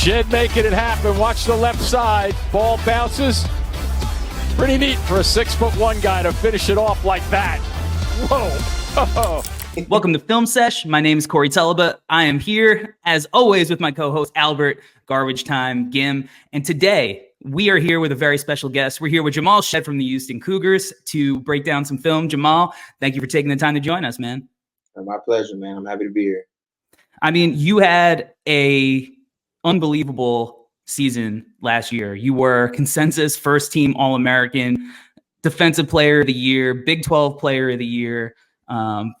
Shead making it happen. Watch the left side. Ball bounces. Pretty neat for a 6'1" guy to finish it off like that. Whoa. Welcome to Film Sesh. My name is Corey Tulaba. I am here, as always, with my co-host Albert, Garbage Time, Gim. And today, we are here with a very special guest. We're here with Jamal Shead from the Houston Cougars to break down some film. Jamal, thank you for taking the time to join us, man. My pleasure, man. I'm happy to be here. I mean, you had a unbelievable season last year. You were consensus first team All-American, Defensive Player of the Year, Big 12 Player of the Year,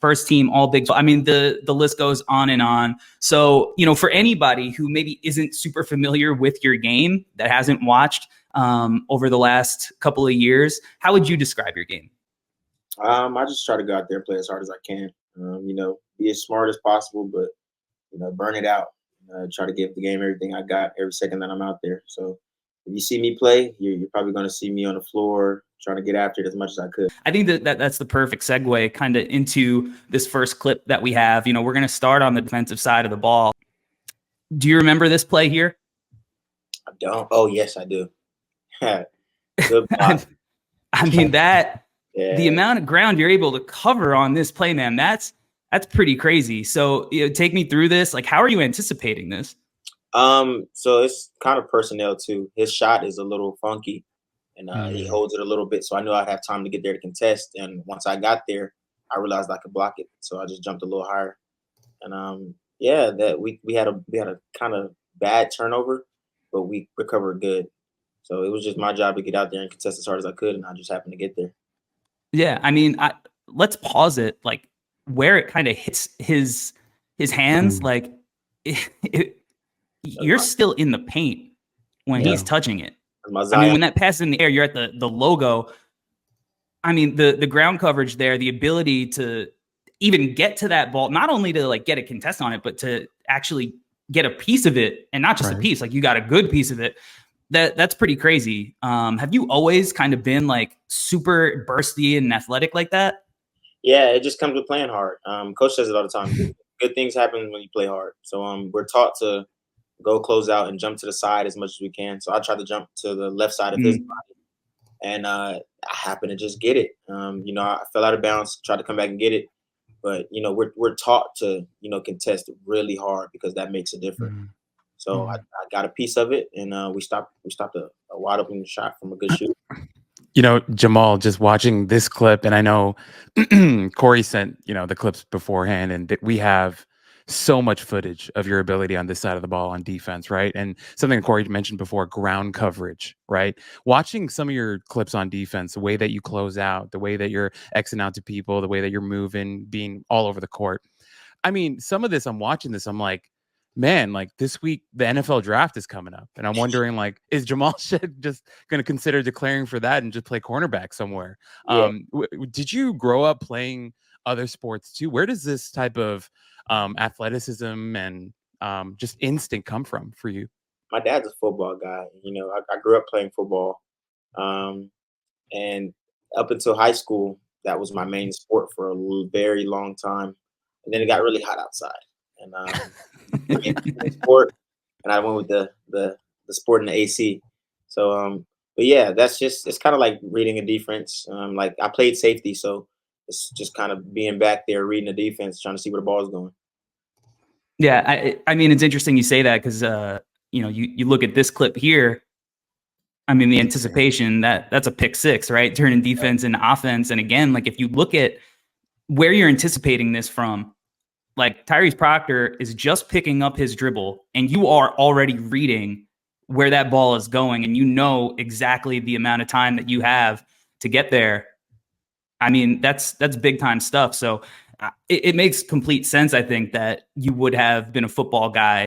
first team All Big 12. I mean, the list goes on and on. So, you know, for anybody who maybe isn't super familiar with your game, that hasn't watched over the last couple of years, how would you describe your game? I just try to go out there and play as hard as I can. Be as smart as possible, but burn it out. Try to give the game everything I got every second that I'm out there. So if you see me play, you're probably going to see me on the floor trying to get after it as much as I could. I think that's the perfect segue kind of into this first clip that we have. You know, we're going to start on the defensive side of the ball. Do you remember this play here? I don't. Oh, yes, I do. Good block. I mean, that Yeah. the amount of ground you're able to cover on this play, man, that's pretty crazy. So, take me through this. Like, how are you anticipating this? So it's kind of personnel too. His shot is a little funky, and he holds it a little bit. So I knew I'd have time to get there to contest. And once I got there, I realized I could block it. So I just jumped a little higher. And that we had a kind of bad turnover, but we recovered good. So it was just my job to get out there and contest as hard as I could, and I just happened to get there. Yeah, I mean, let's pause it. Like, where it kind of hits his hands, like you're still in the paint when he's touching it. I mean, when that pass is in the air, you're at the logo. I mean, the ground coverage there, the ability to even get to that ball, not only to like get a contest on it, but to actually get a piece of it, and not just a piece, like you got a good piece of it. That's pretty crazy. Have you always kind of been like super bursty and athletic like that? Yeah, it just comes with playing hard. Coach says it all the time. Good things happen when you play hard. So we're taught to go close out and jump to the side as much as we can. So I tried to jump to the left side of his body, and I happened to just get it. I fell out of bounds, tried to come back and get it, but we're taught to contest really hard because that makes a difference. So I got a piece of it, and we stopped a wide open shot from a good shoot. Jamal, just watching this clip, and I know Corey sent, the clips beforehand, and we have so much footage of your ability on this side of the ball on defense, right? And something Corey mentioned before, ground coverage, right? Watching some of your clips on defense, the way that you close out, the way that you're Xing out to people, the way that you're moving, being all over the court. I mean, some of this, I'm watching this, I'm like, man, like this week, the NFL draft is coming up. And I'm wondering, like, is Jamal Shead just going to consider declaring for that and just play cornerback somewhere? Yeah. Did you grow up playing other sports too? Where does this type of athleticism and just instinct come from for you? My dad's a football guy. I grew up playing football. And up until high school, that was my main sport for a very long time. And then it got really hot outside. And sport, and I went with the sport in the AC. So, but yeah, it's kind of like reading a defense. Like I played safety, so it's just kind of being back there, reading the defense, trying to see where the ball is going. Yeah, I mean, it's interesting you say that because you look at this clip here. I mean, the anticipation that's a pick six, right? Turning defense into offense, and again, like if you look at where you're anticipating this from. Like Tyrese Proctor is just picking up his dribble and you are already reading where that ball is going and you know exactly the amount of time that you have to get there. I mean, that's big time stuff. So it makes complete sense, I think, that you would have been a football guy.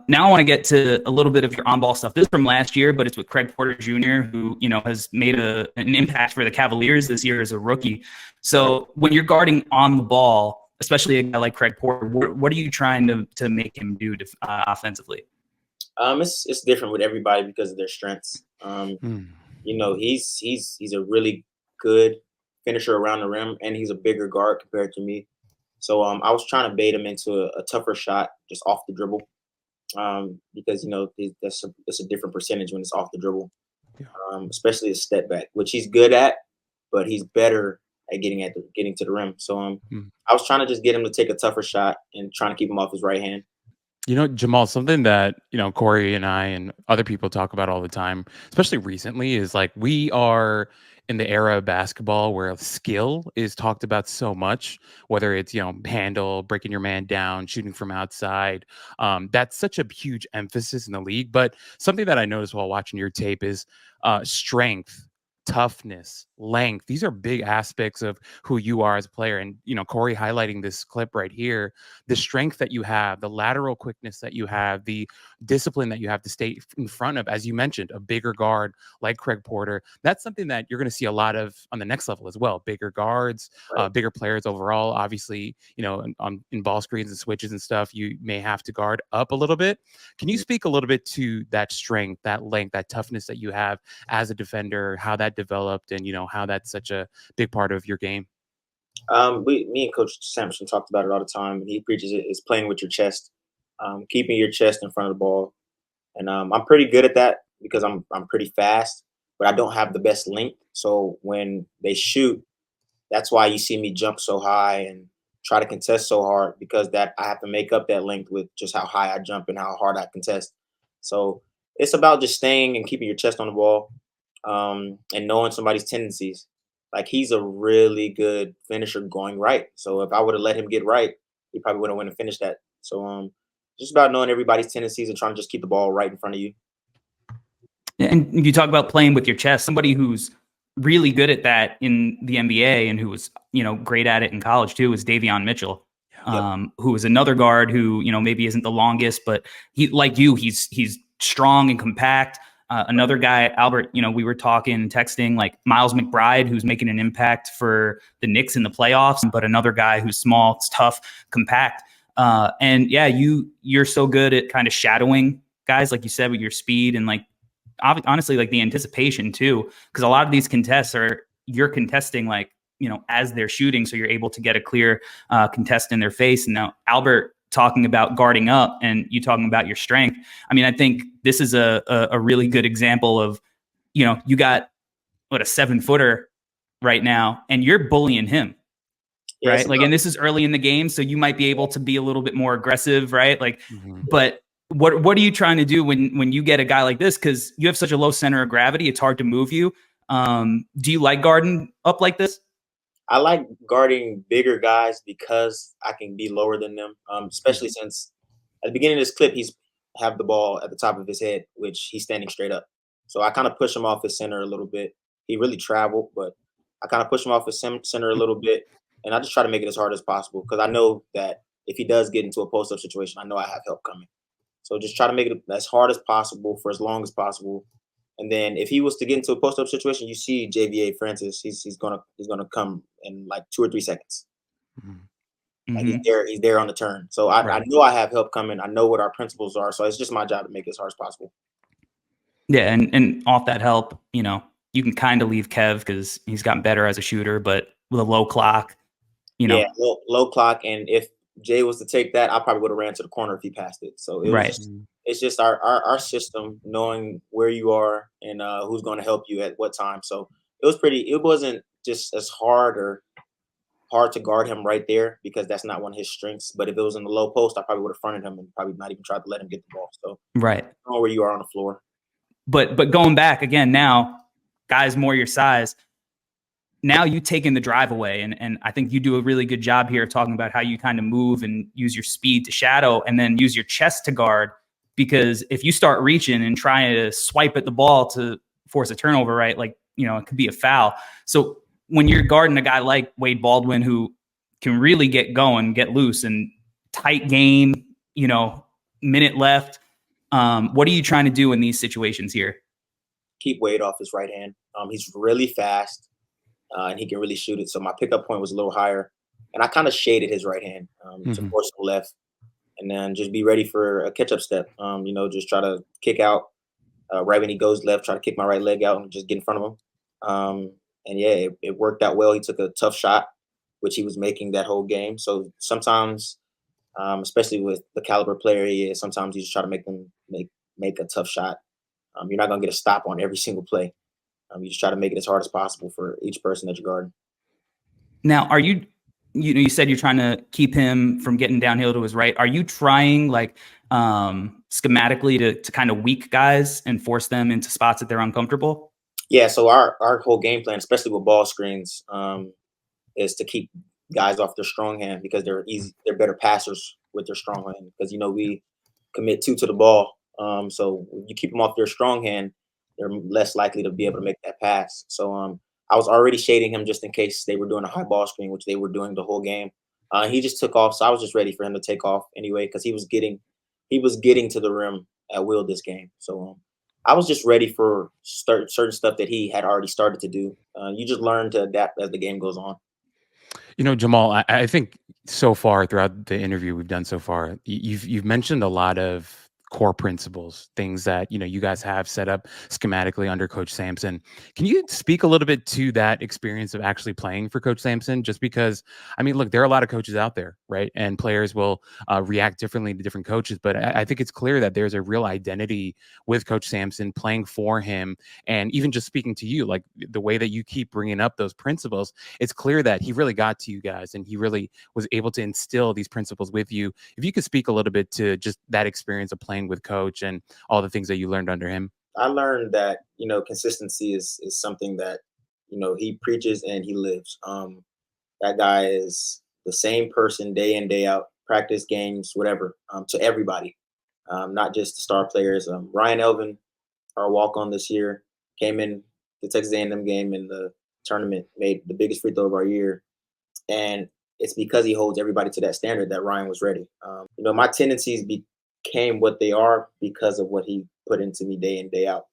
Now I want to get to a little bit of your on-ball stuff. This is from last year, but it's with Craig Porter Jr., who, has made an impact for the Cavaliers this year as a rookie. So when you're guarding on the ball, especially a guy like Craig Porter, what are you trying to make him do offensively? It's different with everybody because of their strengths. He's a really good finisher around the rim, and he's a bigger guard compared to me. So I was trying to bait him into a tougher shot just off the dribble. because it's a different percentage when it's off the dribble, Yeah. especially a step back, which he's good at, but he's better at getting to the rim. So Mm. I was trying to just get him to take a tougher shot and trying to keep him off his right hand. Jamal, something that, Corey and I and other people talk about all the time, especially recently, is like we are in the era of basketball where skill is talked about so much, whether it's, handle, breaking your man down, shooting from outside. That's such a huge emphasis in the league. But something that I noticed while watching your tape is strength, toughness, length. These are big aspects of who you are as a player. And, Corey highlighting this clip right here, the strength that you have, the lateral quickness that you have, the discipline that you have to stay in front of, as you mentioned, a bigger guard like Craig Porter. That's something that you're going to see a lot of on the next level as well. Bigger guards, Right. bigger players overall. Obviously, in ball screens and switches and stuff, you may have to guard up a little bit. Can you speak a little bit to that strength, that length, that toughness that you have as a defender, how that developed, and how that's such a big part of your game? Me and Coach Samson talked about it all the time, and he preaches it is playing with your chest, keeping your chest in front of the ball, and I'm pretty good at that because I'm pretty fast, but I don't have the best length. So when they shoot, that's why you see me jump so high and try to contest so hard, because that I have to make up that length with just how high I jump and how hard I contest. So it's about just staying and keeping your chest on the ball, and knowing somebody's tendencies. Like, he's a really good finisher going right. So if I would have let him get right, he probably would have went and finished that. So just about knowing everybody's tendencies and trying to just keep the ball right in front of you. And you talk about playing with your chest. Somebody who's really good at that in the NBA and who was, great at it in college too, is Davion Mitchell, who is another guard who, maybe isn't the longest, but he's strong and compact. Another guy, Albert, we were texting, like Miles McBride, who's making an impact for the Knicks in the playoffs, but another guy who's small, it's tough, compact. And yeah, you're so good at kind of shadowing guys, like you said, with your speed and like, honestly, like the anticipation too, because a lot of these contests you're contesting like, as they're shooting. So you're able to get a clear contest in their face. And now Albert talking about guarding up and you talking about your strength. I mean, I think this is a really good example of, you got a 7-footer right now and you're bullying him. Yeah, right. Like, and this is early in the game. So you might be able to be a little bit more aggressive. Right. Like, but what are you trying to do when you get a guy like this? Because you have such a low center of gravity, it's hard to move you. Do you like guarding up like this? I like guarding bigger guys because I can be lower than them, especially since at the beginning of this clip, he's have the ball at the top of his head, which he's standing straight up. So I kind of push him off his center a little bit. He really traveled, but I kind of push him off his center a little bit, and I just try to make it as hard as possible because I know that if he does get into a post-up situation, I know I have help coming. So just try to make it as hard as possible for as long as possible. And then if he was to get into a post-up situation, you see JVA Francis, he's gonna come in like 2 or 3 seconds. Like he's there on the turn. So I know I have help coming. I know what our principles are. So it's just my job to make it as hard as possible. Yeah, and off that help, you can kind of leave Kev because he's gotten better as a shooter, but with a low clock, Yeah, low clock. And if Jay was to take that, I probably would have ran to the corner if he passed it. So it was it's just our system, knowing where you are and who's going to help you at what time. So it wasn't just as hard to guard him right there because that's not one of his strengths. But if it was in the low post, I probably would have fronted him and probably not even tried to let him get the ball. So know where you are on the floor. But going back again now, guys more your size, now you taking the drive away. And I think you do a really good job here talking about how you kind of move and use your speed to shadow and then use your chest to guard. Because if you start reaching and trying to swipe at the ball to force a turnover, right, like, it could be a foul. So when you're guarding a guy like Wade Baldwin, who can really get going, get loose and tight game, minute left, what are you trying to do in these situations here? Keep Wade off his right hand. He's really fast. And he can really shoot it. So my pickup point was a little higher. And I kind of shaded his right hand to force the left. And then just be ready for a catch-up step. Just try to kick out right when he goes left, try to kick my right leg out and just get in front of him. And yeah, it worked out well. He took a tough shot, which he was making that whole game. So sometimes especially with the caliber player he is. Sometimes you just try to make them make a tough shot. You're not going to get a stop on every single play. You just try to make it as hard as possible for each person that you're guarding. Now, are you, you said you're trying to keep him from getting downhill to his right. Are you trying like schematically to kind of weak guys and force them into spots that they're uncomfortable? Yeah. So our whole game plan, especially with ball screens, is to keep guys off their strong hand because they're better passers with their strong hand because, we commit two to the ball. So you keep them off their strong hand, they're less likely to be able to make that pass. So I was already shading him just in case they were doing a high ball screen, which they were doing the whole game. He just took off, so I was just ready for him to take off anyway because he was getting to the rim at will this game. So I was just ready for certain stuff that he had already started to do. You just learn to adapt as the game goes on. Jamal, I think so far throughout the interview we've done so far, you've mentioned a lot of core principles, things that you guys have set up schematically under Coach Samson. Can you speak a little bit to that experience of actually playing for Coach Samson? Just because, look, there are a lot of coaches out there, right? And players will react differently to different coaches. But I think it's clear that there's a real identity with Coach Samson, playing for him, and even just speaking to you, like the way that you keep bringing up those principles. It's clear that he really got to you guys, and he really was able to instill these principles with you. If you could speak a little bit to just that experience of playing with Coach and all the things that you learned under him. I learned that consistency is something that he preaches and he lives. That guy is the same person day in, day out, practice, games, whatever, to everybody, not just the star players. Ryan Elvin, our walk-on this year, came in the Texas A&M game in the tournament, made the biggest free throw of our year, and it's because he holds everybody to that standard that Ryan was ready. My tendencies became what they are because of what he put into me day in, day out.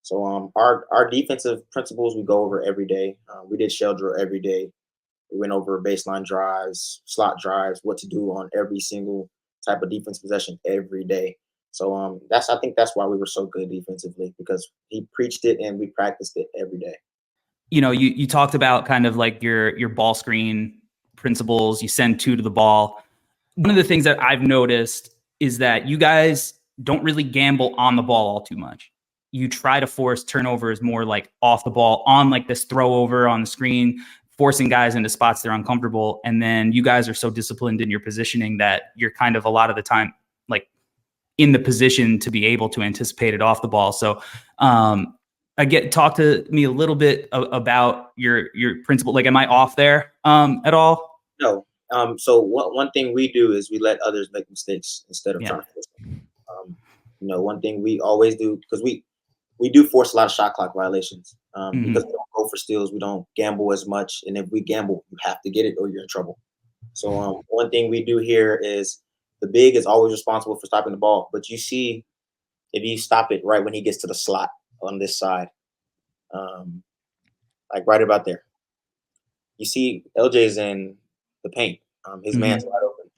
So our defensive principles we go over every day. We did shell drill every day. We went over baseline drives, slot drives, what to do on every single type of defense possession every day. So I think that's why we were so good defensively, because he preached it and we practiced it every day. You talked about kind of like your ball screen principles. You send two to the ball. One of the things that I've noticed is that you guys don't really gamble on the ball all too much. You try to force turnovers more like off the ball, on like this throw over on the screen, forcing guys into spots they're uncomfortable. And then you guys are so disciplined in your positioning that you're kind of a lot of the time like in the position to be able to anticipate it off the ball. So talk to me a little bit about your principle. Like, am I off there at all? No. So one thing we do is we let others make mistakes instead of trying to force them. One thing we always do, because we do force a lot of shot clock violations because we don't go for steals. We don't gamble as much. And if we gamble, you have to get it or you're in trouble. So one thing we do here is the big is always responsible for stopping the ball. But you see, if you stop it right when he gets to the slot on this side, like right about there, you see LJ's in the paint. His man's wide open.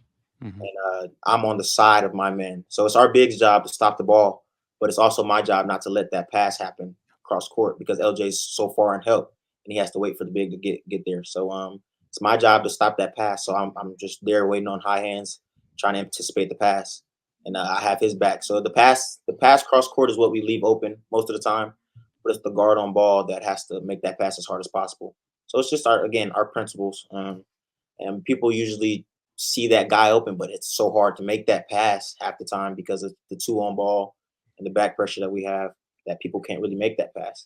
And I'm on the side of my man. So it's our big's job to stop the ball, but it's also my job not to let that pass happen across court because LJ's so far in help and he has to wait for the big to get there. So it's my job to stop that pass. So I'm just there waiting on high hands, trying to anticipate the pass. And I have his back. So the pass cross court is what we leave open most of the time, but it's the guard on ball that has to make that pass as hard as possible. So it's just our principles. And people usually see that guy open, but it's so hard to make that pass half the time because of the two on ball and the back pressure that we have that people can't really make that pass.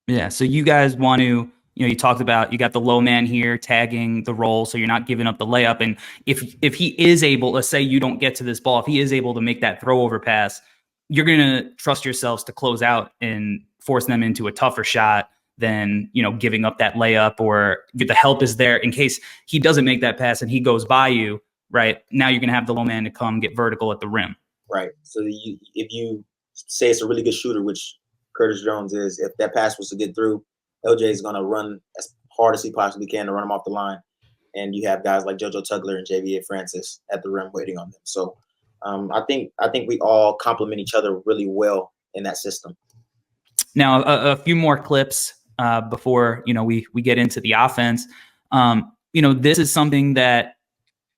Yeah. So you guys want to, you talked about, you got the low man here tagging the roll, so you're not giving up the layup. And if he is able, let's say you don't get to this ball, if he is able to make that throw over pass, you're going to trust yourselves to close out and force them into a tougher shot than, giving up that layup, or the help is there in case he doesn't make that pass and he goes by you, right? Now you're going to have the low man to come get vertical at the rim. Right. So if you say it's a really good shooter, which Curtis Jones is, if that pass was to get through, LJ is going to run as hard as he possibly can to run him off the line. And you have guys like JoJo Tugler and JVA Francis at the rim waiting on them. So I think we all complement each other really well in that system. Now, a few more clips before we get into the offense. This is something that,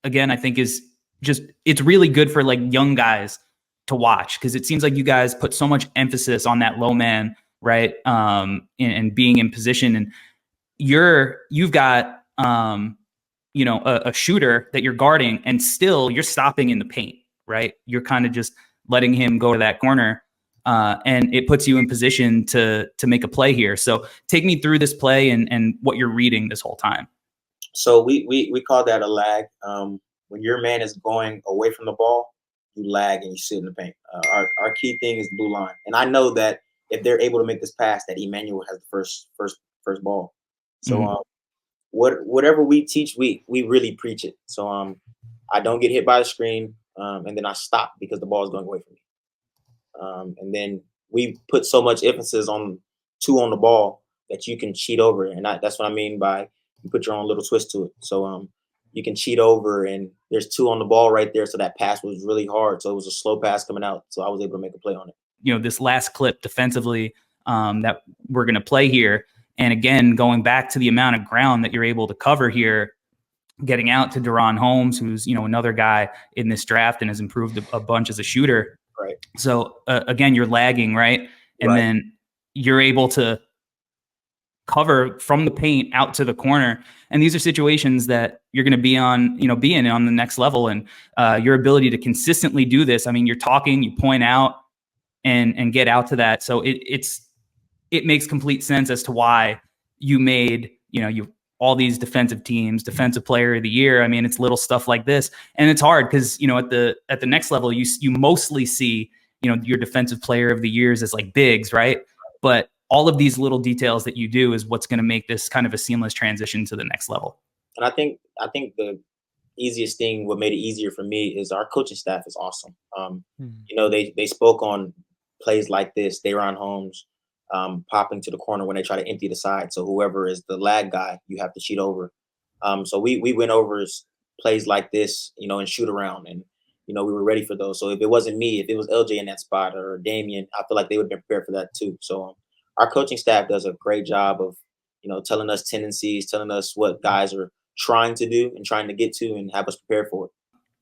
again, I think is it's really good for like young guys to watch, because it seems like you guys put so much emphasis on that low man, right? And being in position, and you've got a shooter that you're guarding, and still you're stopping in the paint, right? You're kind of just letting him go to that corner, and it puts you in position to make a play here. So take me through this play and what you're reading this whole time. So we call that a lag. When your man is going away from the ball, you lag and you sit in the paint. Our key thing is the blue line, and I know that if they're able to make this pass, that Emmanuel has the first ball. So whatever we teach, we really preach it. So I don't get hit by the screen, and then I stop because the ball is going away from me. And then we put so much emphasis on 2 on the ball that you can cheat over, and that's what I mean by you put your own little twist to it. So you can cheat over, and there's 2 on the ball right there. So that pass was really hard. So it was a slow pass coming out. So I was able to make a play on it. This last clip defensively that we're going to play here. And again, going back to the amount of ground that you're able to cover here, getting out to Deron Holmes, who's, another guy in this draft and has improved a bunch as a shooter. Right. So again, you're lagging, right? And then you're able to cover from the paint out to the corner. And these are situations that you're going to be on, be in on the next level. And your ability to consistently do this. I mean, you're talking, you point out and get out to that. So it makes complete sense as to why you made, you all these defensive teams, defensive player of the year. I mean, it's little stuff like this. And it's hard because, at the next level, you mostly see, your defensive player of the years as like bigs, right? But all of these little details that you do is what's going to make this kind of a seamless transition to the next level. And I think the easiest thing, what made it easier for me, is our coaching staff is awesome. They spoke on plays like this, Deron Holmes popping to the corner when they try to empty the side. So whoever is the lag guy, you have to cheat over. So we went over plays like this, and shoot around, and we were ready for those. So if it wasn't me, if it was LJ in that spot or Damian, I feel like they would have been prepared for that too. So our coaching staff does a great job of, telling us tendencies, telling us what guys are trying to do and trying to get to, and have us prepared for it.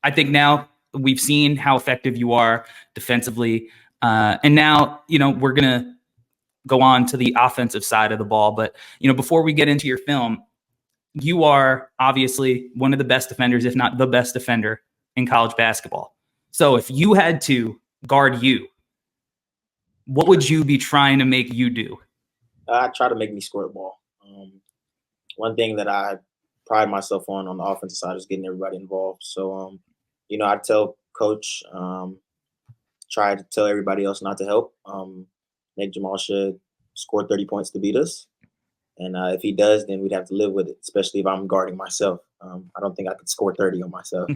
I think now we've seen how effective you are defensively. And now, we're going to go on to the offensive side of the ball. But, before we get into your film, you are obviously one of the best defenders, if not the best defender in college basketball. So if you had to guard you, what would you be trying to make you do? I try to make me score the ball. One thing that I pride myself on the offensive side is getting everybody involved. So, I tell coach, try to tell everybody else not to help. Make Jamal Shead score 30 points to beat us. And if he does, then we'd have to live with it, especially if I'm guarding myself. I don't think I could score 30 on myself.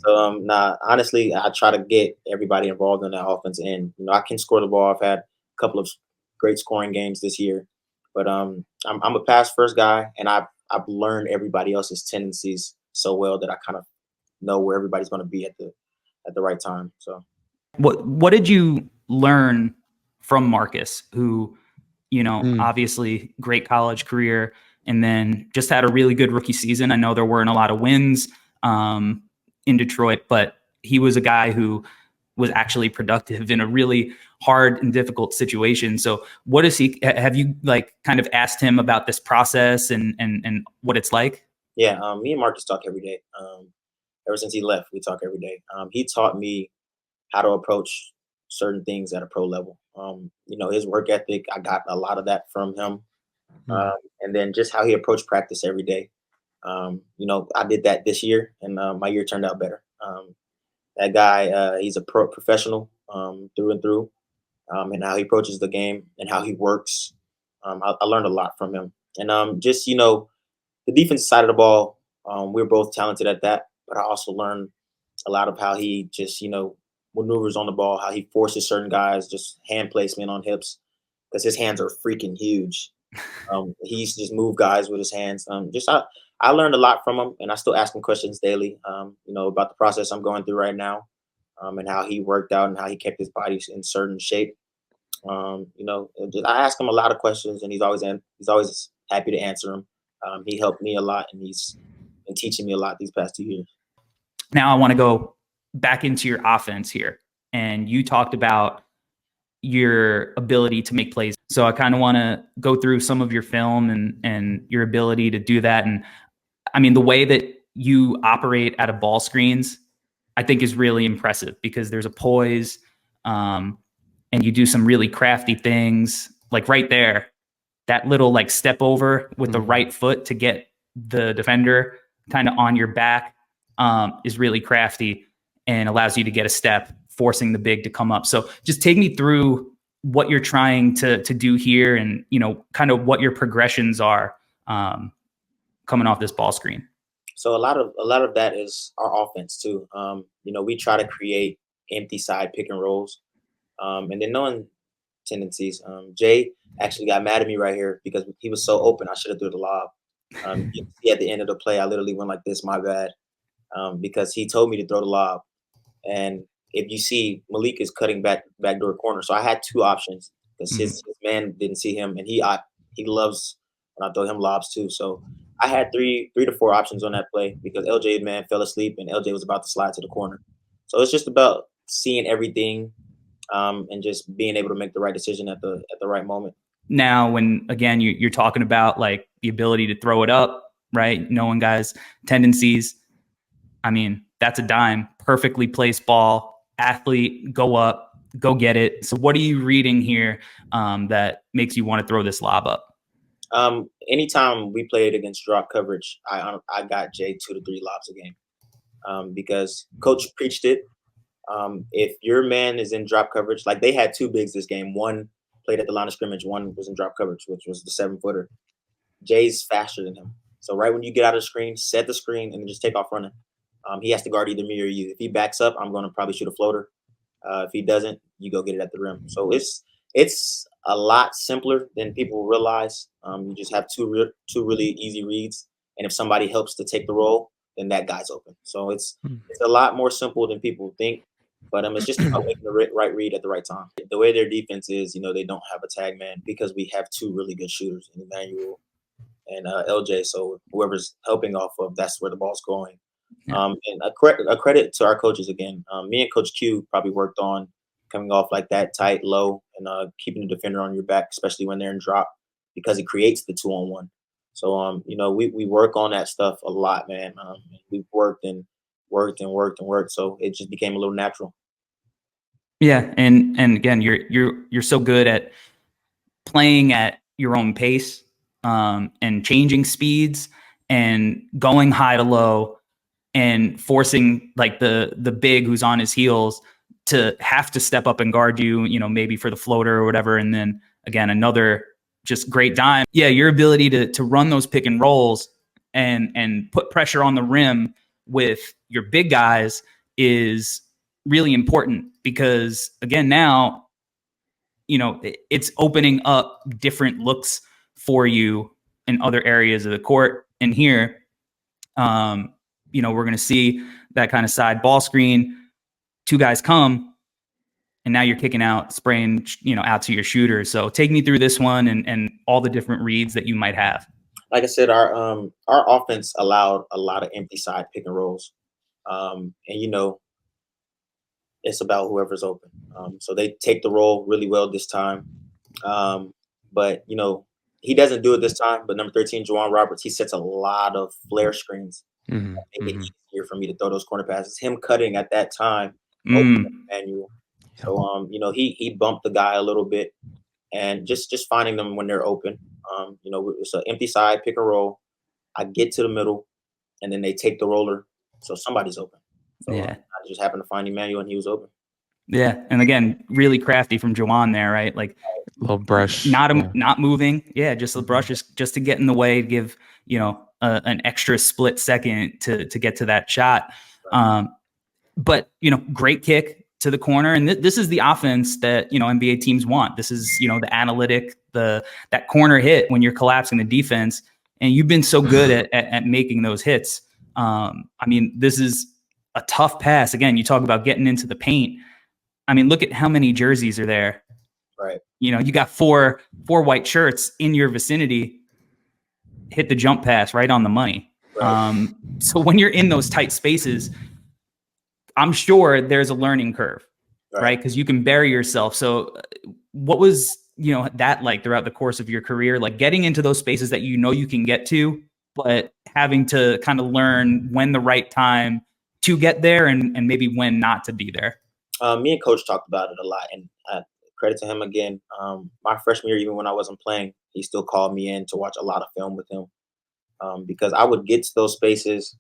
So, honestly, I try to get everybody involved in that offense. And, I can score the ball. I've had a couple of great scoring games this year. But I'm a pass first guy, and I've learned everybody else's tendencies so well that I kind of know where everybody's going to be at the right time. So, what did you learn from Marcus, who, obviously great college career, and then just had a really good rookie season? I know there weren't a lot of wins in Detroit, but he was a guy who was actually productive in a really hard and difficult situation. So what is have you kind of asked him about this process and what it's like? Yeah. Me and Marcus talk every day. Ever since he left, we talk every day. He taught me how to approach certain things at a pro level. His work ethic, I got a lot of that from him. And then just how he approached practice every day. I did that this year, and my year turned out better. That guy, he's a professional through and through, and how he approaches the game and how he works. I learned a lot from him. And just, the defensive side of the ball, we're both talented at that, but I also learned a lot of how he just, maneuvers on the ball, how he forces certain guys, just hand placement on hips, because his hands are freaking huge. He's just move guys with his hands. I learned a lot from him, and I still ask him questions daily, about the process I'm going through right now, and how he worked out and how he kept his body in certain shape. I ask him a lot of questions, and he's always happy to answer them. He helped me a lot, and he's been teaching me a lot these past 2 years. Now I want to go back into your offense here. And you talked about your ability to make plays. So I kind of want to go through some of your film and your ability to do that. And I mean, the way that you operate out of ball screens, I think is really impressive because there's a poise, and you do some really crafty things. Like right there, that little like step over with the right foot to get the defender kind of on your back is really crafty and allows you to get a step, forcing the big to come up. So just take me through what you're trying to do here and, you know, kind of what your progressions are coming off this ball screen. So a lot of that is our offense too. You know, we try to create empty side pick and rolls, and then knowing tendencies. Jay actually got mad at me right here because he was so open. I should have threw the lob. You can see at the end of the play, I literally went like this. My bad, because he told me to throw the lob. And if you see, Malik is cutting backdoor corner, so I had two options because his man didn't see him, and he loves when I throw him lobs too. So I had three to four options on that play because LJ man fell asleep and LJ was about to slide to the corner. So it's just about seeing everything, and just being able to make the right decision at the right moment. Now, when again you're talking about like the ability to throw it up, right? Knowing guys' tendencies. I mean, that's a dime, perfectly placed ball, athlete, go up, go get it. So what are you reading here that makes you want to throw this lob up? Anytime we played against drop coverage, I got Jay 2 to 3 lobs a game, because coach preached it. If your man is in drop coverage, like they had two bigs this game, one played at the line of scrimmage, one was in drop coverage, which was the 7-footer. Jay's faster than him. So right when you get out of the screen, set the screen and then just take off running. He has to guard either me or you. If he backs up, I'm going to probably shoot a floater. If he doesn't, you go get it at the rim. So it's a lot simpler than people realize. You just have two really easy reads, and if somebody helps to take the roll, then that guy's open. So it's a lot more simple than people think, but it's just about making the right read at the right time. The way their defense is, you know, they don't have a tag man because we have two really good shooters in Emmanuel and LJ. So whoever's helping off of, that's where the ball's going. And a credit to our coaches again. Me and Coach Q probably worked on coming off like that tight, low, and keeping the defender on your back, especially when they're in drop, because it creates the 2-on-1. So you know, we work on that stuff a lot, man. We've worked and worked and worked and worked, so it just became a little natural. Yeah, and again, you're so good at playing at your own pace, and changing speeds and going high to low and forcing like the big who's on his heels to have to step up and guard you, you know, maybe for the floater or whatever. And then again, another just great dime. Yeah, your ability to run those pick and rolls and put pressure on the rim with your big guys is really important because again, now, you know, it's opening up different looks for you in other areas of the court. And here, you know, we're going to see that kind of side ball screen, two guys come, and now you're kicking out, spraying, you know, out to your shooter. So take me through this one and all the different reads that you might have. Like I said, our offense allowed a lot of empty side pick and rolls, and you know, it's about whoever's open. So they take the roll really well this time, but you know, he doesn't do it this time. But number 13, Juwan Roberts, he sets a lot of flare screens. Make it easier for me to throw those corner passes. Him cutting at that time, Emmanuel. So you know, he bumped the guy a little bit, and just finding them when they're open. You know, it's an empty side pick and roll. I get to the middle, and then they take the roller, so somebody's open. So yeah, I just happened to find Emmanuel, and he was open. Yeah, and again, really crafty from Juwan there, right? Like little brush, not moving. Yeah, just a brush just to get in the way, to give, you know, an extra split second to get to that shot. But you know, great kick to the corner, and this is the offense that, you know, NBA teams want. This is, you know, the analytic, that corner hit when you're collapsing the defense, and you've been so good at making those hits. I mean, this is a tough pass. Again, you talk about getting into the paint. I mean, look at how many jerseys are there. Right. You know, you got four white shirts in your vicinity. Hit the jump pass right on the money. Right. So when you're in those tight spaces, I'm sure there's a learning curve, right? Because you can bury yourself. So what was, that like throughout the course of your career, like getting into those spaces that you can get to, but having to kind of learn when the right time to get there and maybe when not to be there? Me and Coach talked about it a lot, and credit to him again. My freshman year, even when I wasn't playing, he still called me in to watch a lot of film with him, because I would get to those spaces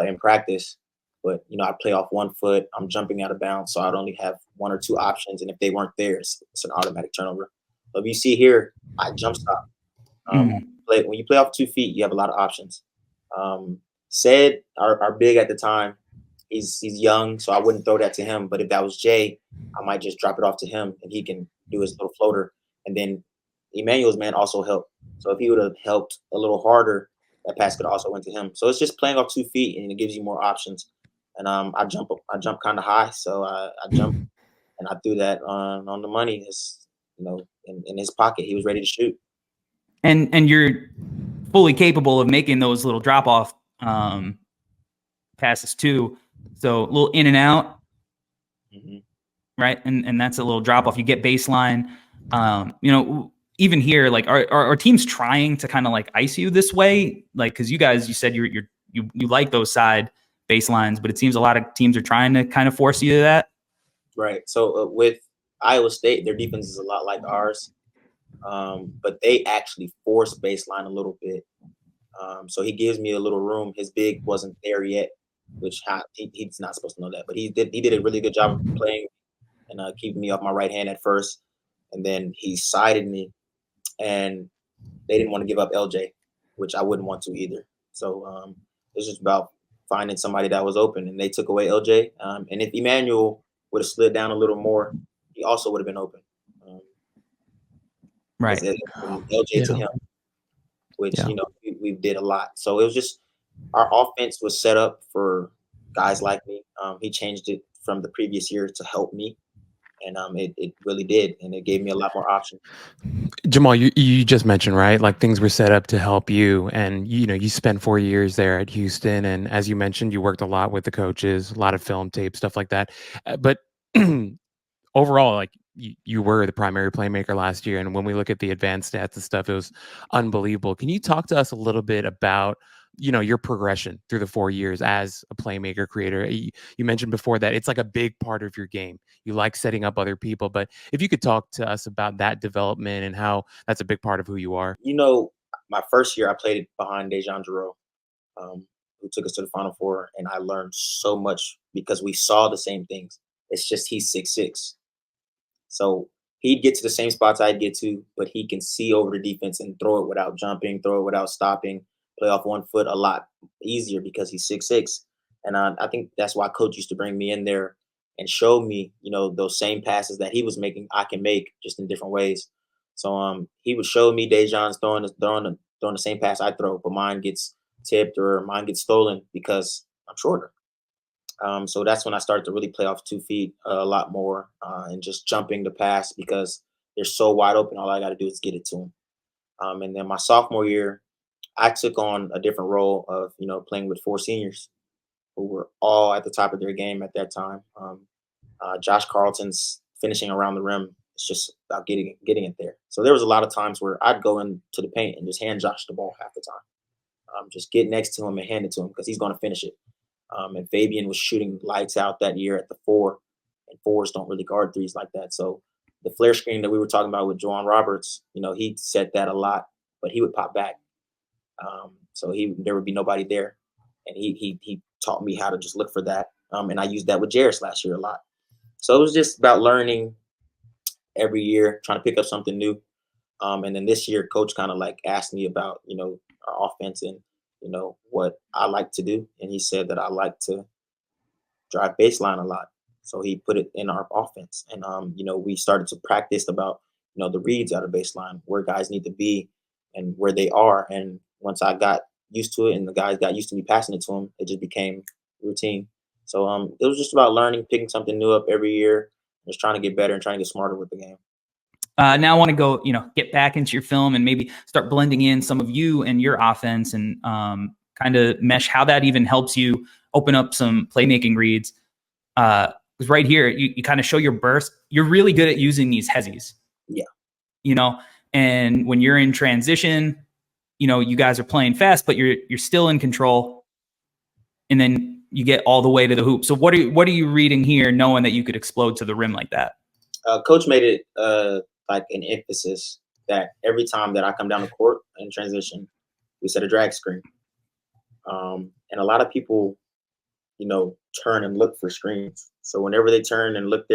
in practice, but I play off one foot, I'm jumping out of bounds, so I'd only have one or two options, and if they weren't there, it's an automatic turnover. But if you see here, I jump stop. When you play off 2 feet, you have a lot of options. Said our big at the time, he's young, so I wouldn't throw that to him. But if that was Jay, I might just drop it off to him, and he can do his little floater. And then Emmanuel's man also helped. So if he would have helped a little harder, that pass could also went to him. So it's just playing off 2 feet, and it gives you more options. And I jump kind of high, so I jump and I threw that on the money. It's, in his pocket, he was ready to shoot. And you're fully capable of making those little drop off passes too. So a little in and out, right? And that's a little drop off. You get baseline. Even here, like are teams trying to kind of like ice you this way? Like, because you said you like those side baselines, but it seems a lot of teams are trying to kind of force you to that. Right. So with Iowa State, their defense is a lot like ours, but they actually force baseline a little bit. So he gives me a little room. His big wasn't there yet, which he's not supposed to know that, but he did a really good job of playing and keeping me off my right hand at first, and then he sided me, and they didn't want to give up LJ, which I wouldn't want to either. So it's just about finding somebody that was open, and they took away LJ. And if Emmanuel would have slid down a little more, he also would have been open. Right. LJ to him, which we did a lot. So it was just our offense was set up for guys like me. He changed it from the previous year to help me, and it really did, and it gave me a lot more options. Jamal, you just mentioned, right? Like things were set up to help you, and you spent 4 years there at Houston, and as you mentioned, you worked a lot with the coaches, a lot of film tape, stuff like that. But overall, like you were the primary playmaker last year, and when we look at the advanced stats and stuff, it was unbelievable. Can you talk to us a little bit about your progression through the 4 years as a playmaker creator? You mentioned before that it's like a big part of your game. You like setting up other people, but if you could talk to us about that development and how that's a big part of who you are. My first year I played behind Dejan Jarreau, who took us to the Final Four, and I learned so much because we saw the same things. It's just he's 6'6". So he'd get to the same spots I'd get to, but he can see over the defense and throw it without jumping, throw it without stopping, play off 1 foot a lot easier because he's 6'6". And I think that's why Coach used to bring me in there and show me, those same passes that he was making, I can make just in different ways. So he would show me Dejan's throwing the same pass I throw, but mine gets tipped or mine gets stolen because I'm shorter. So that's when I started to really play off 2 feet a lot more and just jumping the pass because they're so wide open. All I got to do is get it to them. And then my sophomore year, I took on a different role of, playing with 4 seniors who were all at the top of their game at that time. Josh Carlton's finishing around the rim. It's just about getting it there. So there was a lot of times where I'd go into the paint and just hand Josh the ball half the time. Just get next to him and hand it to him because he's going to finish it. And Fabian was shooting lights out that year at the 4, and 4s don't really guard 3s like that. So the flare screen that we were talking about with Juwan Roberts, he set that a lot, but he would pop back. So there would be nobody there. And he taught me how to just look for that. And I used that with Jairus last year a lot. So it was just about learning every year, trying to pick up something new. And then this year, Coach kind of like asked me about, our offense and, what I like to do. And he said that I like to drive baseline a lot. So he put it in our offense. And, we started to practice about, the reads out of baseline, where guys need to be and where they are. And once I got used to it and the guys got used to me passing it to them, it just became routine. So it was just about learning, picking something new up every year, just trying to get better and trying to get smarter with the game. Now I want to go, get back into your film and maybe start blending in some of you and your offense and kind of mesh how that even helps you open up some playmaking reads. Because right here, you kind of show your burst. You're really good at using these hezzies. Yeah. You know, and when you're in transition, you know, you guys are playing fast, but you're still in control. And then you get all the way to the hoop. So what are you reading here, knowing that you could explode to the rim like that? Coach made it like an emphasis that every time that I come down the court in transition, we set a drag screen. And a lot of people, you know, turn and look for screens. So whenever they turn and look,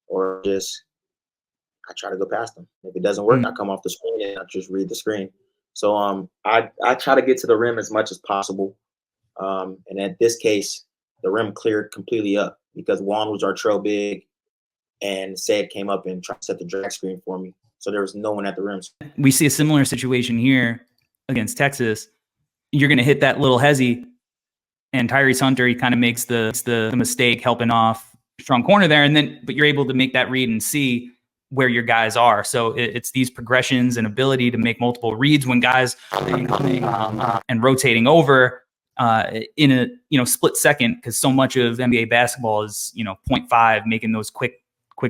or just I try to go past them. If it doesn't work, I come off the screen and I just read the screen. So I try to get to the rim as much as possible. And in this case, the rim cleared completely up because Juan was our trail big, and Said came up and tried to set the drag screen for me. So there was no one at the rim. We see a similar situation here against Texas. You're going to hit that little hezzy, and Tyrese Hunter, he kind of makes the mistake helping off strong corner there, but you're able to make that read and see where your guys are. So it's these progressions and ability to make multiple reads when guys are coming and rotating over in a split second, because so much of NBA basketball is 0.5, making those quick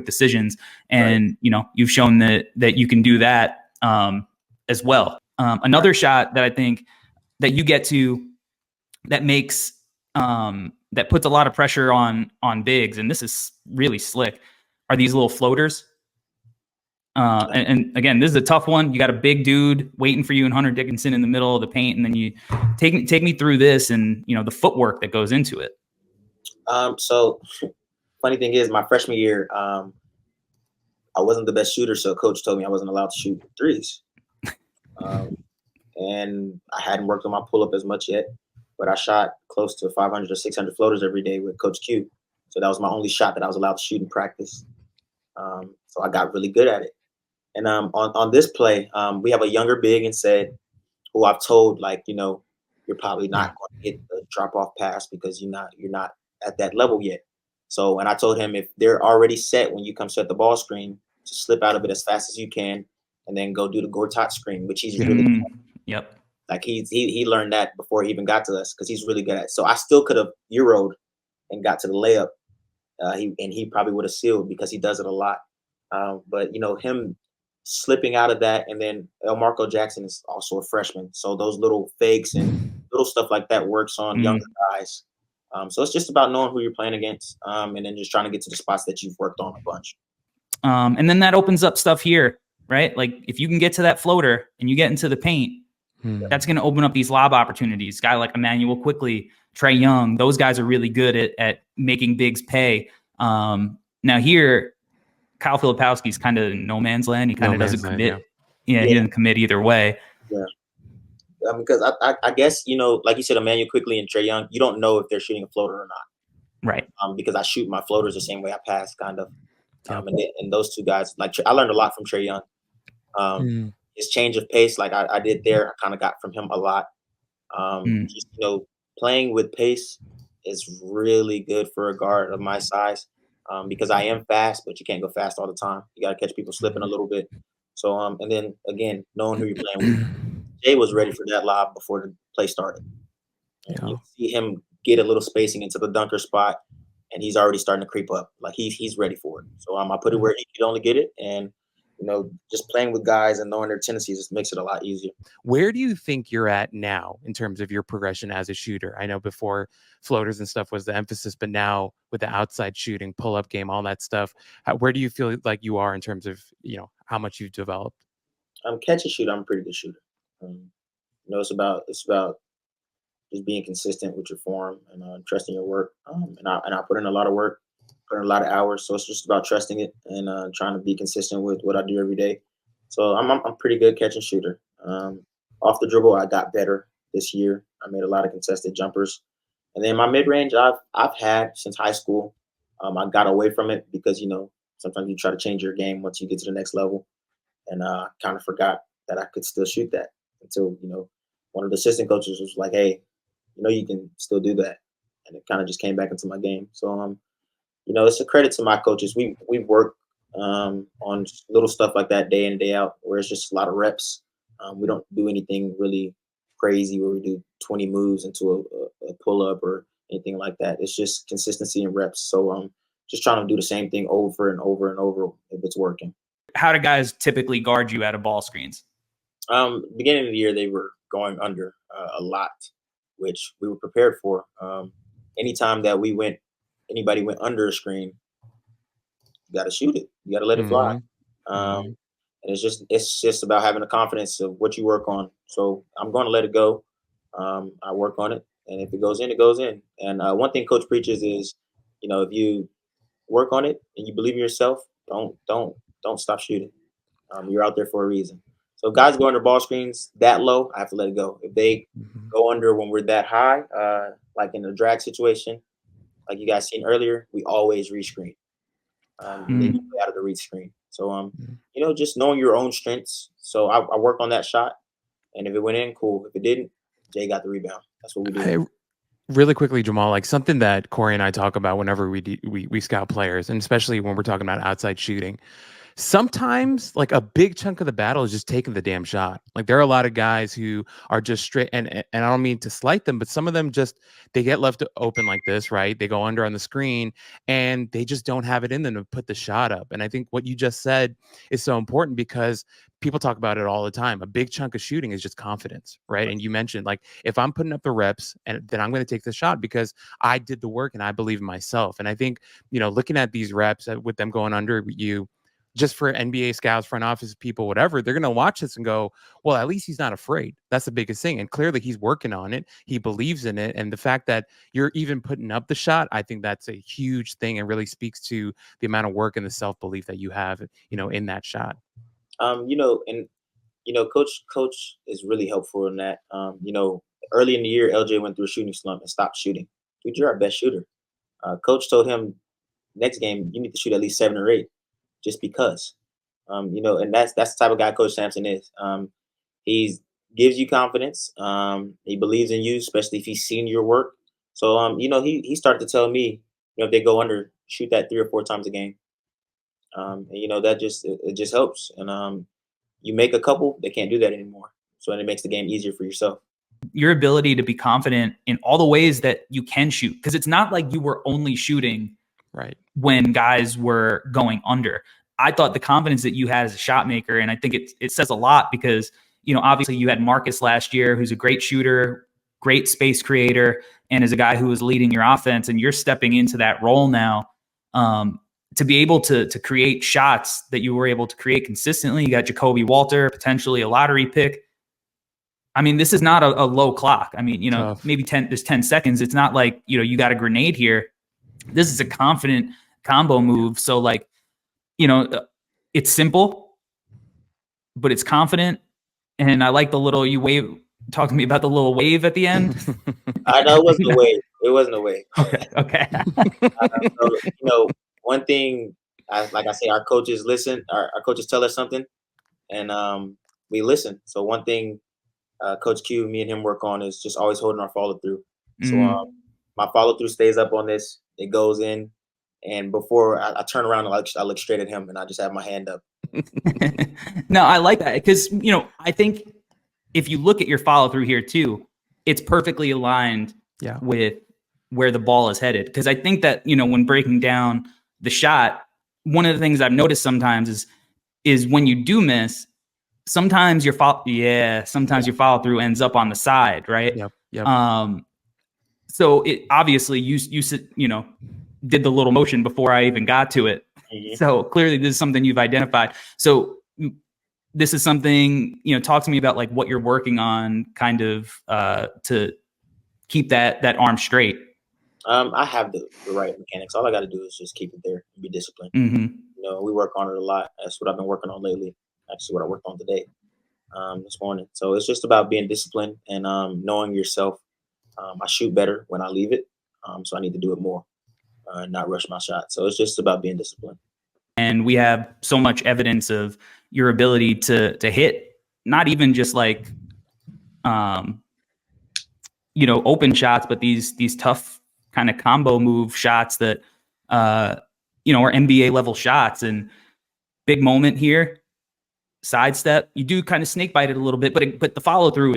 decisions, and right. You've shown that you can do that as well. Another shot that I think that you get to that makes that puts a lot of pressure on bigs, and this is really slick, are these little floaters. And again, this is a tough one. You got a big dude waiting for you and Hunter Dickinson in the middle of the paint, and then you take me through this and the footwork that goes into it. So funny thing is, my freshman year, I wasn't the best shooter, so coach told me I wasn't allowed to shoot threes. And I hadn't worked on my pull-up as much yet, but I shot close to 500 or 600 floaters every day with Coach Q. So that was my only shot that I was allowed to shoot in practice. So I got really good at it. And on this play, we have a younger big and Said, who I've told, you're probably not going to hit the drop-off pass because you're not at that level yet. So, and I told him, if they're already set when you come set the ball screen, to slip out of it as fast as you can, and then go do the Gortat screen, which he's really good at. Yep. Like he learned that before he even got to us, because he's really good at it. So I still could have Euro'd and got to the layup. He probably would have sealed because he does it a lot. But him slipping out of that, and then Marco Jackson is also a freshman, so those little fakes and little stuff like that works on younger guys. So it's just about knowing who you're playing against, and then just trying to get to the spots that you've worked on a bunch. And then that opens up stuff here, right? Like if you can get to that floater and you get into the paint, that's going to open up these lob opportunities. Guy like Emmanuel Quickly, Trey Young, those guys are really good at making bigs pay. Now here, Kyle Filipowski's kind of no man's land. He kind of doesn't commit. Yeah, he doesn't commit either way. Yeah. Because I guess, like you said, Emmanuel Quickly and Trey Young, you don't know if they're shooting a floater or not. Right. Because I shoot my floaters the same way I pass, kind of. And those two guys, I learned a lot from Trey Young. His change of pace, like I did there, I kind of got from him a lot. Just, playing with pace is really good for a guard of my size, because I am fast, but you can't go fast all the time. You got to catch people slipping a little bit. So, and then again, knowing who you're playing with. Jay was ready for that lob before the play started. And you see him get a little spacing into the dunker spot, and he's already starting to creep up. Like he's ready for it. So I put it where he could only get it, and just playing with guys and knowing their tendencies just makes it a lot easier. Where do you think you're at now in terms of your progression as a shooter? I know before floaters and stuff was the emphasis, but now with the outside shooting, pull-up game, all that stuff, where do you feel like you are in terms of, how much you've developed? Catch and shoot, I'm a pretty good shooter. It's about just being consistent with your form and trusting your work. And I put in a lot of work, put in a lot of hours. So it's just about trusting it and trying to be consistent with what I do every day. So I'm a pretty good catch and shooter. Off the dribble, I got better this year. I made a lot of contested jumpers. And then my mid-range, I've had since high school. I got away from it because, sometimes you try to change your game once you get to the next level. And kind of forgot that I could still shoot that until, one of the assistant coaches was like, hey, you can still do that. And it kind of just came back into my game. So, it's a credit to my coaches. We work on little stuff like that day in and day out, where it's just a lot of reps. We don't do anything really crazy where we do 20 moves into a pull-up or anything like that. It's just consistency and reps. So just trying to do the same thing over and over and over if it's working. How do guys typically guard you out of ball screens? Beginning of the year, they were going under a lot, which we were prepared for. Anytime that anybody went under a screen, you got to shoot it. You got to let it fly. And it's just about having the confidence of what you work on. So I'm going to let it go. I work on it, and if it goes in, it goes in. And one thing Coach preaches is, if you work on it and you believe in yourself, don't stop shooting. You're out there for a reason. So guys go under ball screens that low, I have to let it go. If they go under when we're that high, like in a drag situation, like you guys seen earlier, we always rescreen. They get out of the reach screen. So just knowing your own strengths. So I work on that shot, and if it went in, cool. If it didn't, Jay got the rebound. That's what we do. Hey, really quickly, Jamal, like something that Corey and I talk about whenever we scout players, and especially when we're talking about outside shooting. Sometimes like a big chunk of the battle is just taking the damn shot. Like there are a lot of guys who are just straight, and I don't mean to slight them, but some of them just, they get left open like this, right? They go under on the screen and they just don't have it in them to put the shot up. And I think what you just said is so important because people talk about it all the time. A big chunk of shooting is just confidence, right? And you mentioned like, if I'm putting up the reps, and then I'm going to take the shot because I did the work and I believe in myself. And I think, looking at these reps with them going under you, just for NBA scouts, front office people, whatever, they're going to watch this and go, well, at least he's not afraid. That's the biggest thing. And clearly he's working on it. He believes in it. And the fact that you're even putting up the shot, I think that's a huge thing and really speaks to the amount of work and the self-belief that you have, in that shot. Coach is really helpful in that. Early in the year, LJ went through a shooting slump and stopped shooting. Dude, you're our best shooter. Coach told him next game, you need to shoot at least 7 or 8. Just because, and that's the type of guy Coach Samson is. He gives you confidence. He believes in you, especially if he's seen your work. So, he started to tell me, if they go under, shoot that 3 or 4 times a game. And, that it just helps. And you make a couple, they can't do that anymore. So it makes the game easier for yourself. Your ability to be confident in all the ways that you can shoot, because it's not like you were only shooting right when guys were going under. I thought the confidence that you had as a shot maker, and I think it says a lot because, obviously you had Marcus last year, who's a great shooter, great space creator, and is a guy who was leading your offense, and you're stepping into that role now to be able to create shots that you were able to create consistently. You got Jacoby Walter, potentially a lottery pick. I mean, this is not a low clock. I mean, Tough. Maybe there's 10 seconds. It's not like, you got a grenade here. This is a confident combo move. So like, it's simple, but it's confident. And I like the little, you wave, talk to me about the little wave at the end. I know it wasn't a wave. It wasn't a wave. Okay. So, one thing, like I say, our coaches listen, our coaches tell us something and we listen. So one thing Coach Q, me and him work on is just always holding our follow through. So my follow through stays up on this. It goes in. And before I turn around, I look straight at him and I just have my hand up. No, I like that because, I think if you look at your follow through here too, it's perfectly aligned with where the ball is headed. Because I think that, when breaking down the shot, one of the things I've noticed sometimes is when you do miss, sometimes your follow through ends up on the side, right? Yep. So it obviously you did the little motion before I even got to it. Mm-hmm. So clearly this is something you've identified. So this is something, talk to me about like what you're working on kind of to keep that arm straight. I have the right mechanics. All I got to do is just keep it there and be disciplined. Mm-hmm. We work on it a lot. That's what I've been working on lately. Actually, what I worked on today, this morning. So it's just about being disciplined and knowing yourself. I shoot better when I leave it. So I need to do it more. Not rush my shot. So it's just about being disciplined. And we have so much evidence of your ability to hit, not even just like, open shots, but these tough kind of combo move shots that, are NBA level shots. And big moment here, sidestep. You do kind of snake bite it a little bit, but the follow through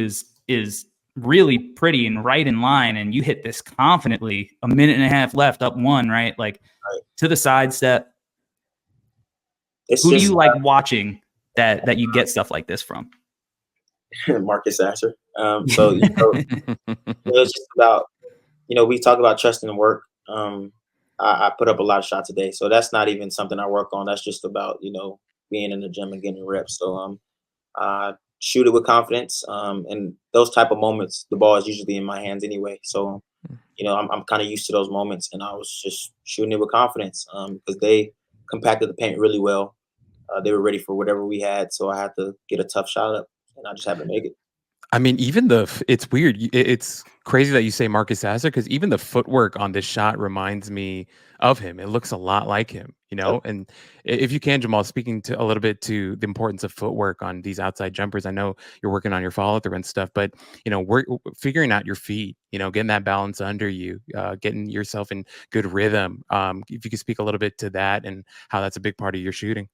is really pretty and right in line, and you hit this confidently, a minute and a half left, up one, right? Like to the side step. Who do you like watching that you get stuff like this from? Marcus Sasser. So it's just about, we talk about trusting the work. I put up a lot of shots a day, so that's not even something I work on. That's just about being in the gym and getting reps. So shoot it with confidence. And those type of moments, the ball is usually in my hands anyway. So I'm kind of used to those moments, and I was just shooting it with confidence because they compacted the paint really well. They were ready for whatever we had, so I had to get a tough shot up, and I just happened to make it. I mean, even it's weird. It's crazy that you say Marcus Sasser, because even the footwork on this shot reminds me of him. It looks a lot like him, Yep. And if you can, Jamal, speaking to a little bit to the importance of footwork on these outside jumpers. I know you're working on your follow through and stuff, but we're figuring out your feet. Getting that balance under you, getting yourself in good rhythm. If you could speak a little bit to that and how that's a big part of your shooting.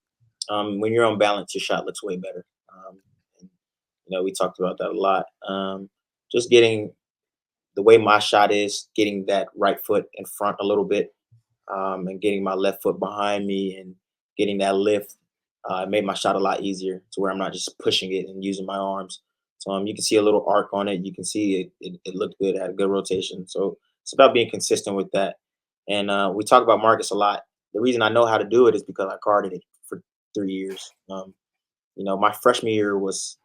When you're on balance, your shot looks way better. We talked about that a lot. Just getting the way my shot is, getting that right foot in front a little bit, and getting my left foot behind me and getting that lift made my shot a lot easier to where I'm not just pushing it and using my arms. So you can see a little arc on it. You can see it looked good, it had a good rotation. So it's about being consistent with that. And we talk about Marcus a lot. The reason I know how to do it is because I guarded it for 3 years. My freshman year was,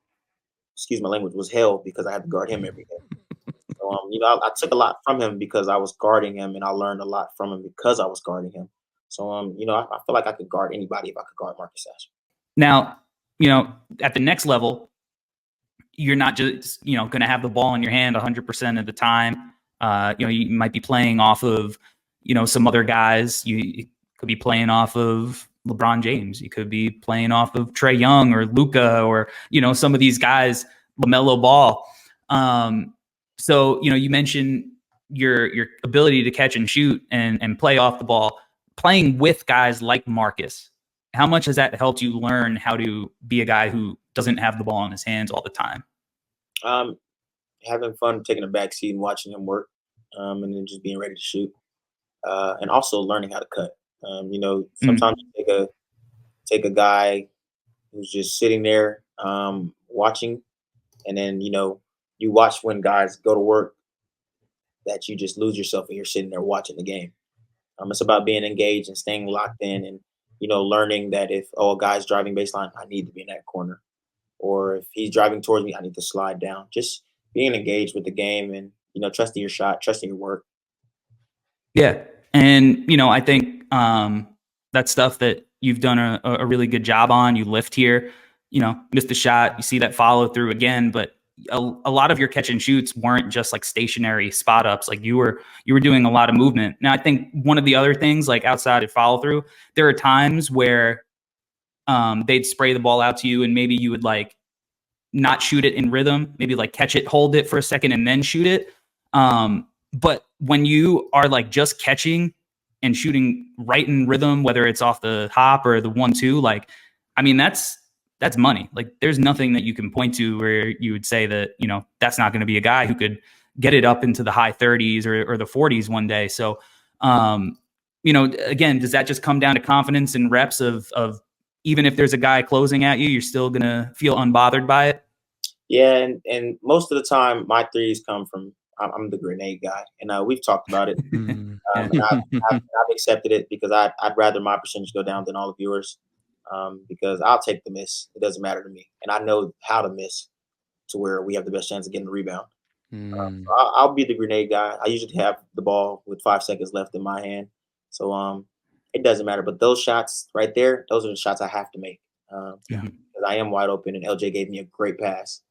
excuse my language, was hell because I had to guard him every day. So, I took a lot from him because I was guarding him, and I learned a lot from him because I was guarding him. So, I feel like I could guard anybody if I could guard Marcus Sasser. Now, at the next level, you're not just, going to have the ball in your hand 100% of the time. You might be playing off of, some other guys. You could be playing off of LeBron James. You could be playing off of Trae Young or Luka or, some of these guys, LaMelo Ball. So, you mentioned your ability to catch and shoot and play off the ball, playing with guys like Marcus. How much has that helped you learn how to be a guy who doesn't have the ball in his hands all the time? Having fun, taking a back seat and watching him work, and then just being ready to shoot. And also learning how to cut. Sometimes you take a guy who's just sitting there watching, and then you watch when guys go to work that you just lose yourself and you're sitting there watching the game. It's about being engaged and staying locked in, and learning that if a guy's driving baseline, I need to be in that corner, or if he's driving towards me, I need to slide down. Just being engaged with the game and trusting your shot, trusting your work. Yeah. And, I think that's stuff that you've done a really good job on. You lift here, missed a shot. You see that follow through again. But a lot of your catch and shoots weren't just like stationary spot ups. Like you were doing a lot of movement. Now, I think one of the other things, like outside of follow through, there are times where they'd spray the ball out to you and maybe you would like not shoot it in rhythm, maybe like catch it, hold it for a second and then shoot it. But when you are like just catching and shooting right in rhythm, whether it's off the hop or the 1-2, like, I mean, that's money. Like there's nothing that you can point to where you would say that, that's not going to be a guy who could get it up into the high 30s or the 40s one day. So, again, does that just come down to confidence and reps of even if there's a guy closing at you, you're still going to feel unbothered by it? Yeah. And most of the time my threes come from, I'm the grenade guy, and we've talked about it. And I've accepted it because I'd rather my percentage go down than all of yours, because I'll take the miss. It doesn't matter to me, and I know how to miss to where we have the best chance of getting the rebound. So I'll be the grenade guy. I usually have the ball with 5 seconds left in my hand, so it doesn't matter. But those shots right there, those are the shots I have to make. Because I am wide open, and LJ gave me a great pass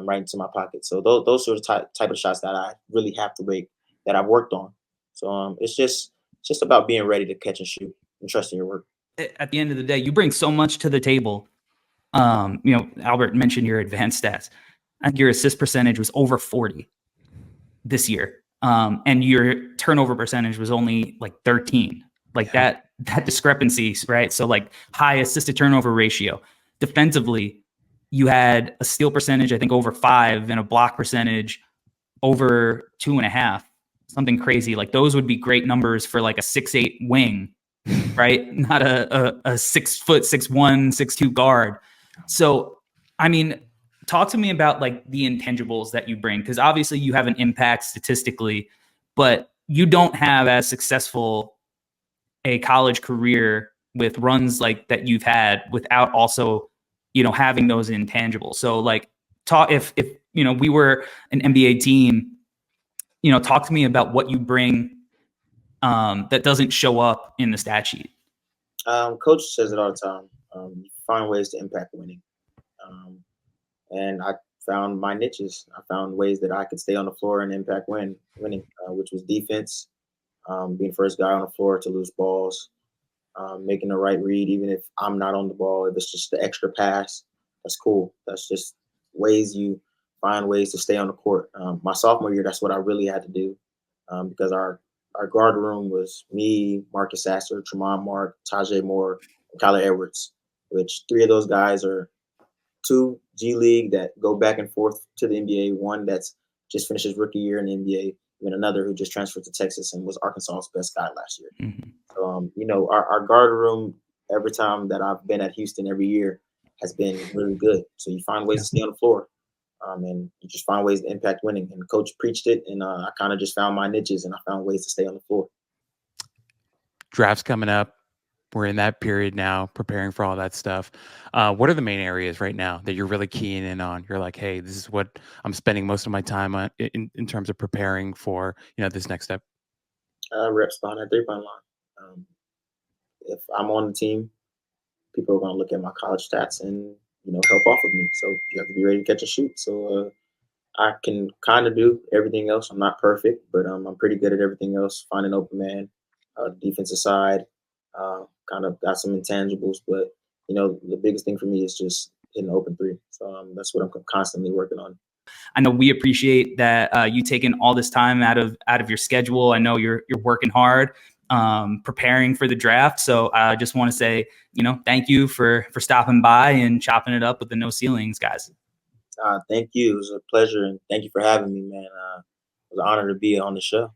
right into my pocket. So those are the type of shots that I really have to make, that I've worked on. So it's just about being ready to catch and shoot and trusting your work. At the end of the day, you bring so much to the table. Albert mentioned your advanced stats. I think your assist percentage was over 40 this year. And your turnover percentage was only like 13. Like that discrepancy, right? So like high assist to turnover ratio. Defensively, you had a steal percentage, I think, over 5 and a block percentage over 2.5, something crazy. Like those would be great numbers for like a 6'8" wing, right? Not a 6 foot, 6'1", 6'2" guard. So, I mean, talk to me about like the intangibles that you bring, because obviously you have an impact statistically, but you don't have as successful a college career with runs like that you've had without also, having those intangibles. So like talk, if we were an NBA team, talk to me about what you bring that doesn't show up in the stat sheet. Coach says it all the time. You find ways to impact winning. And I found my niches. I found ways that I could stay on the floor and impact winning, which was defense, being first guy on the floor to lose balls, making the right read, even if I'm not on the ball. If it's just the extra pass, that's cool. That's just ways you find ways to stay on the court. My sophomore year, that's what I really had to do, because our guard room was me, Marcus Sasser, Tremont Mark, Tajay Moore, and Kyler Edwards, which 3 of those guys are 2 G League that go back and forth to the NBA. One that's just finished his rookie year in the NBA, and another who just transferred to Texas and was Arkansas's best guy last year. Mm-hmm. So, our guard room, every time that I've been at Houston every year, has been really good. So you find ways to stay on the floor, and you just find ways to impact winning. And Coach preached it, and I kind of just found my niches, and I found ways to stay on the floor. Draft's coming up. We're in that period now, preparing for all that stuff. What are the main areas right now that you're really keying in on? You're like, hey, this is what I'm spending most of my time on in terms of preparing for, this next step. Reps behind that 3-point line. If I'm on the team, people are going to look at my college stats and, help off of me. So you have to be ready to catch and shoot. So I can kind of do everything else. I'm not perfect, but I'm pretty good at everything else. Finding open man, defensive side, kind of got some intangibles. But, the biggest thing for me is just hitting open 3. So that's what I'm constantly working on. I know we appreciate that you taking all this time out of your schedule. I know you're working hard, preparing for the draft. So I just want to say, thank you for stopping by and chopping it up with the No Ceilings guys. Thank you. It was a pleasure, and thank you for having me, man. It was an honor to be on the show.